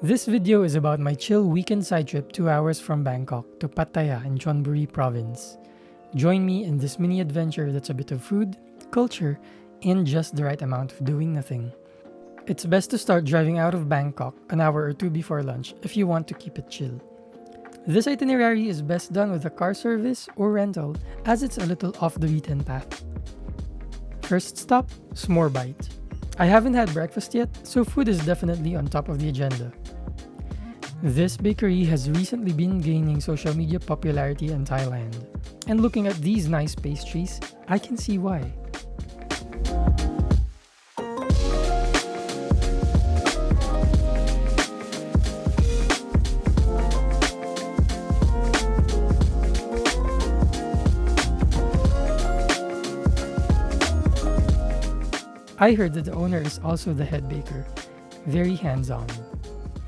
This video is about my chill weekend side trip 2 hours from Bangkok to Pattaya in Chonburi province. Join me in this mini adventure that's a bit of food, culture, and just the right amount of doing nothing. It's best to start driving out of Bangkok an hour or two before lunch if you want to keep it chill. This itinerary is best done with a car service or rental as it's a little off the beaten path. First stop, Smore Bite. I haven't had breakfast yet, so food is definitely on top of the agenda. This bakery has recently been gaining social media popularity in Thailand. And looking at these nice pastries, I can see why. I heard that the owner is also the head baker. Very hands-on.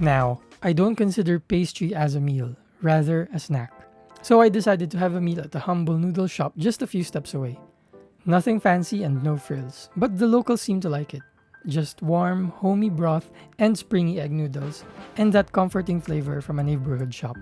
Now, I don't consider pastry as a meal, rather a snack. So I decided to have a meal at the humble noodle shop just a few steps away. Nothing fancy and no frills, but the locals seem to like it. Just warm, homey broth and springy egg noodles, and that comforting flavor from a neighborhood shop.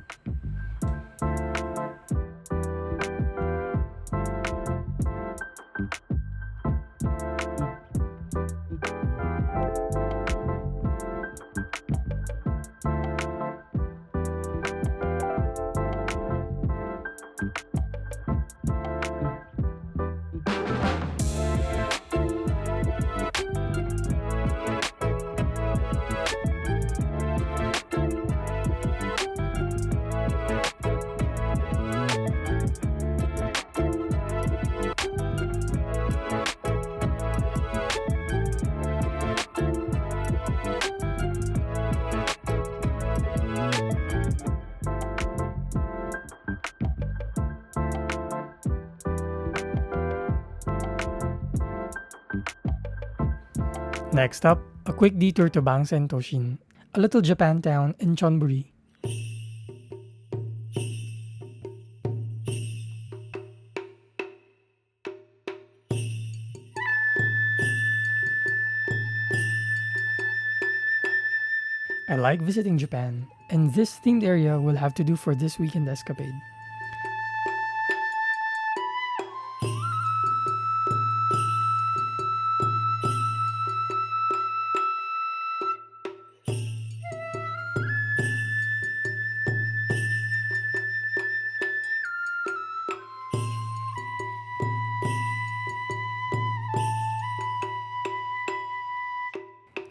Next up, a quick detour to Bangsaen, Toshin, a little Japan town in Chonburi. I like visiting Japan, and this themed area will have to do for this weekend escapade.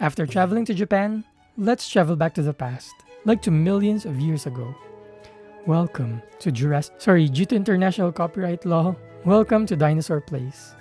After traveling to Japan, let's travel back to the past, like to millions of years ago. Welcome to Jurassic. Due to international copyright law, welcome to Dinosaur Place.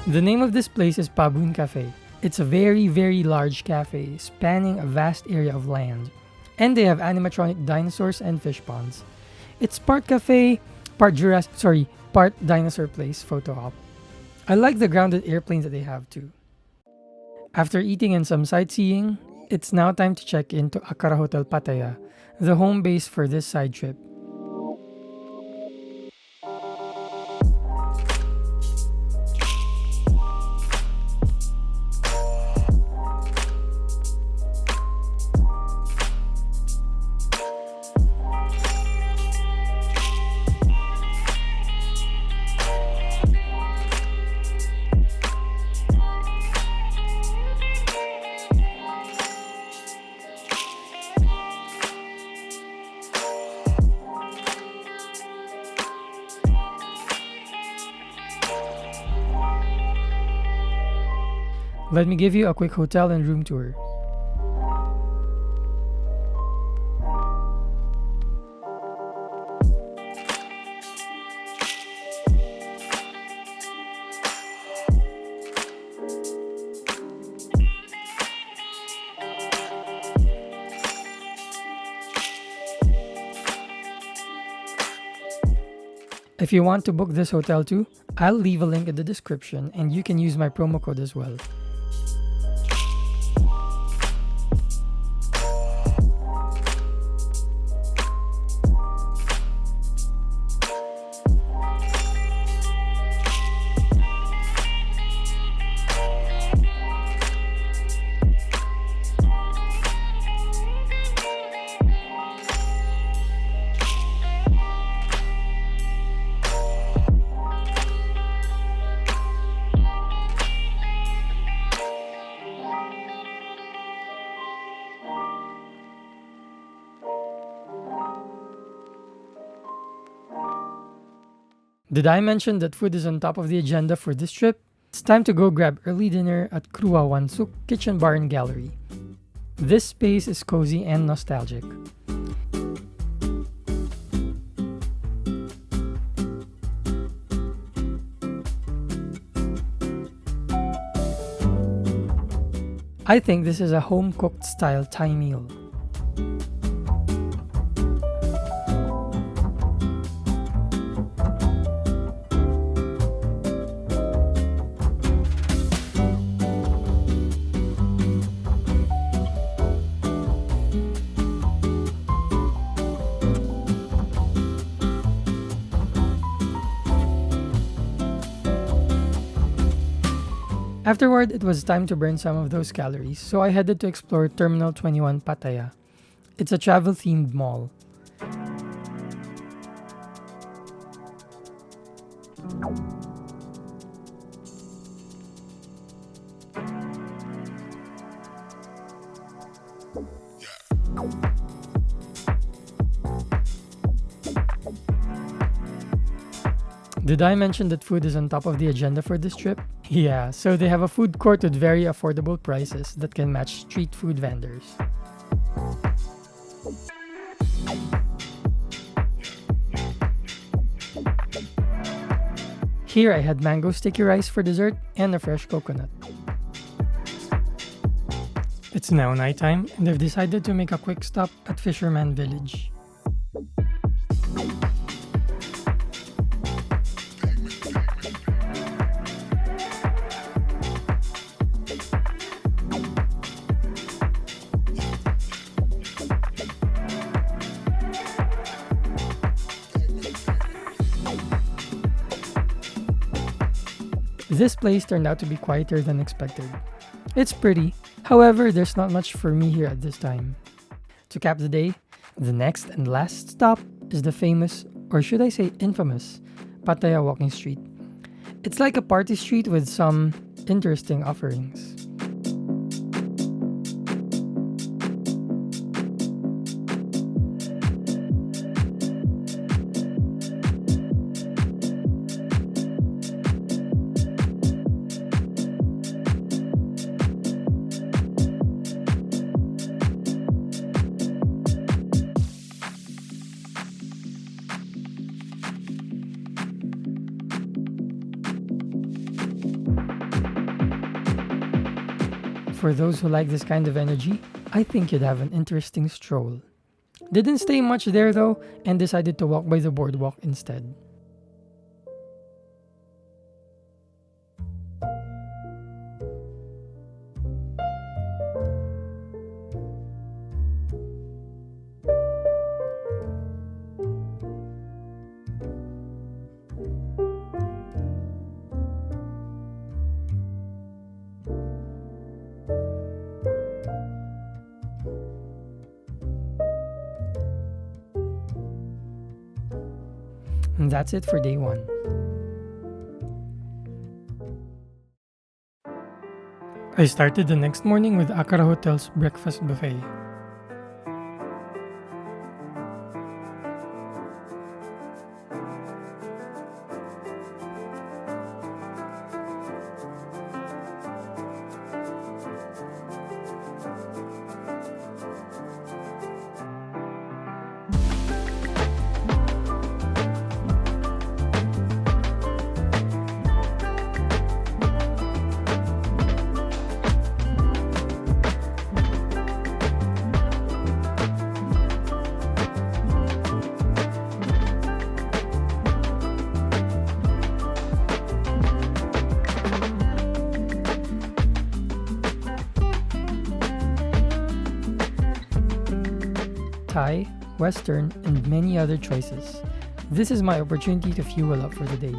The name of this place is Paboon Cafe. It's a very large cafe spanning a vast area of land. And they have animatronic dinosaurs and fish ponds. It's part cafe, part dinosaur place photo op. I like the grounded airplanes that they have too. After eating and some sightseeing, it's now time to check into Akara Hotel Pattaya, the home base for this side trip. Let me give you a quick hotel and room tour. If you want to book this hotel too, I'll leave a link in the description and you can use my promo code as well. Did I mention that food is on top of the agenda for this trip? It's time to go grab early dinner at Kruawansuk Kitchen Bar and Gallery. This space is cozy and nostalgic. I think this is a home-cooked style Thai meal. Afterward, it was time to burn some of those calories, so I headed to explore Terminal 21 Pattaya. It's a travel-themed mall. Did I mention that food is on top of the agenda for this trip? Yeah, so they have a food court with very affordable prices that can match street food vendors. Here I had mango sticky rice for dessert and a fresh coconut. It's now nighttime and I've decided to make a quick stop at Fisherman village. This place turned out to be quieter than expected. It's pretty, however, there's not much for me here at this time. To cap the day, the next and last stop is the famous, or should I say infamous, Pattaya Walking Street. It's like a party street with some interesting offerings. For those who like this kind of energy, I think you'd have an interesting stroll. Didn't stay much there though, and decided to walk by the boardwalk instead. And that's it for day 1. I started the next morning with Akara Hotel's breakfast buffet. Thai, Western, and many other choices. This is my opportunity to fuel up for the day.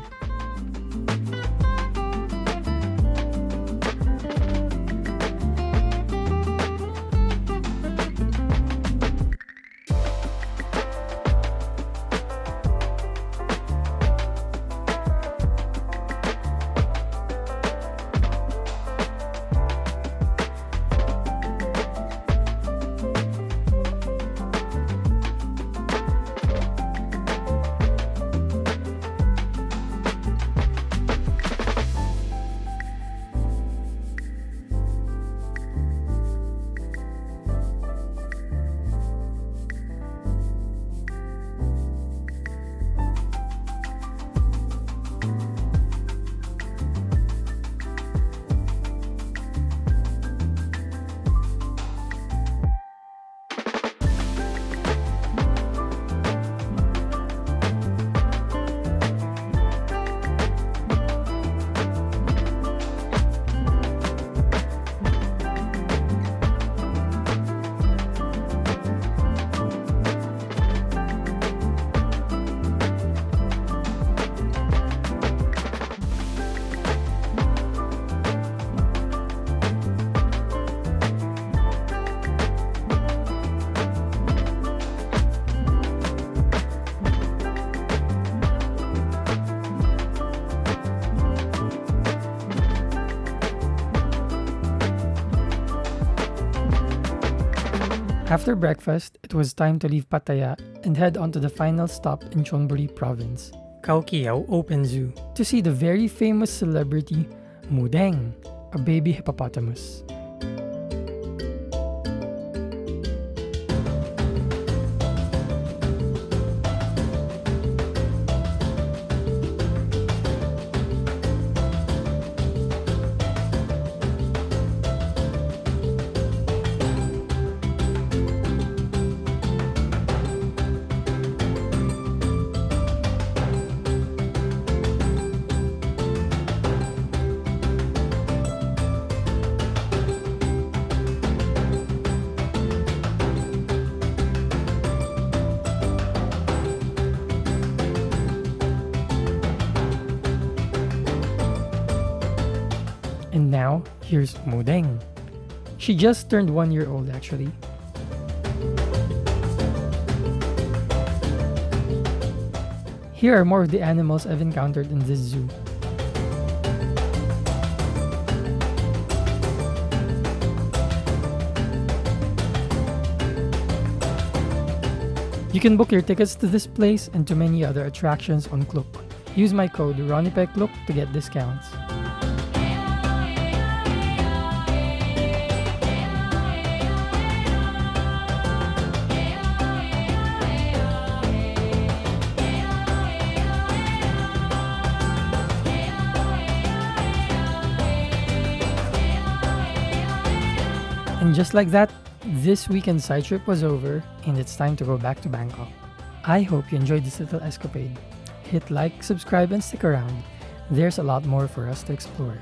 After breakfast, it was time to leave Pattaya and head on to the final stop in Chonburi province, Keow Open Zoo, to see the very famous celebrity Mudeng, a baby hippopotamus. And now, here's Mudeng. She just turned 1 year old actually. Here are more of the animals I've encountered in this zoo. You can book your tickets to this place and to many other attractions on Klook. Use my code Ronipe to get discounts. And just like that, this weekend side trip was over and it's time to go back to Bangkok. I hope you enjoyed this little escapade. Hit like, subscribe, and stick around. There's a lot more for us to explore.